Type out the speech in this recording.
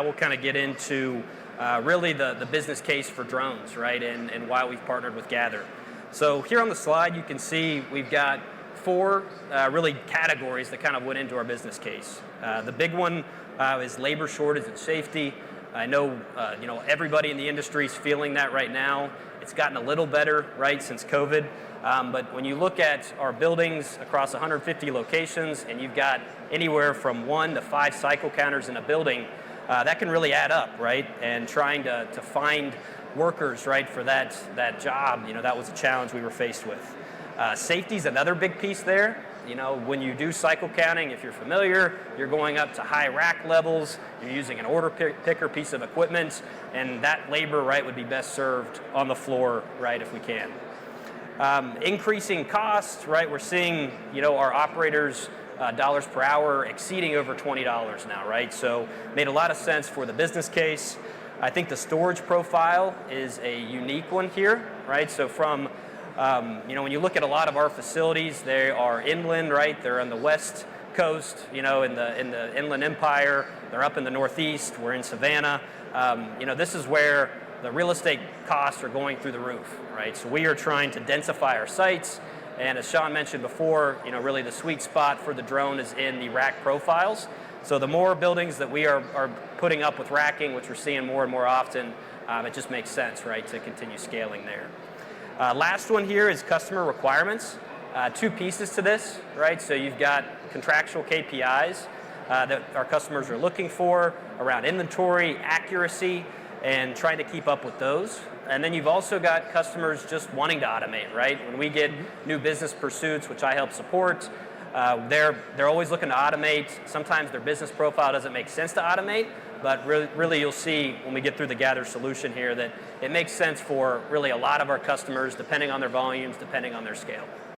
I will kind of get into really the business case for drones, right, and why we've partnered with Gather. So here on the slide, you can see we've got four really categories that kind of went into our business case. The big one is labor shortage and safety. I know, everybody in the industry is feeling that right now. It's gotten a little better, right, since COVID. But when you look at our buildings across 150 locations, and you've got anywhere from 1 to 5 cycle counters in a building, that can really add up, right? And trying to find workers, right, for that job, that was a challenge we were faced with. Safety is another big piece there. When you do cycle counting, if you're familiar, you're going up to high rack levels, you're using an order picker piece of equipment, and that labor, right, would be best served on the floor, right, if we can. Increasing costs, right, we're seeing, our operators dollars per hour exceeding over $20 now, right? So made a lot of sense for the business case. I think the storage profile is a unique one here, right? So from when you look at a lot of our facilities, they are inland, right? They're on the west coast, in the Inland Empire. They're up in the Northeast. We're in Savannah. This is where the real estate costs are going through the roof, right? So we are trying to densify our sites. And as Sean mentioned before, really the sweet spot for the drone is in the rack profiles. So the more buildings that we are putting up with racking, which we're seeing more and more often, it just makes sense, right, to continue scaling there. Last one here is customer requirements. Two pieces to this, right? So you've got contractual KPIs that our customers are looking for around inventory, accuracy, and trying to keep up with those. And then you've also got customers just wanting to automate, right? When we get new business pursuits, which I help support, they're always looking to automate. Sometimes their business profile doesn't make sense to automate, but really you'll see when we get through the Gather solution here that it makes sense for really a lot of our customers, depending on their volumes, depending on their scale.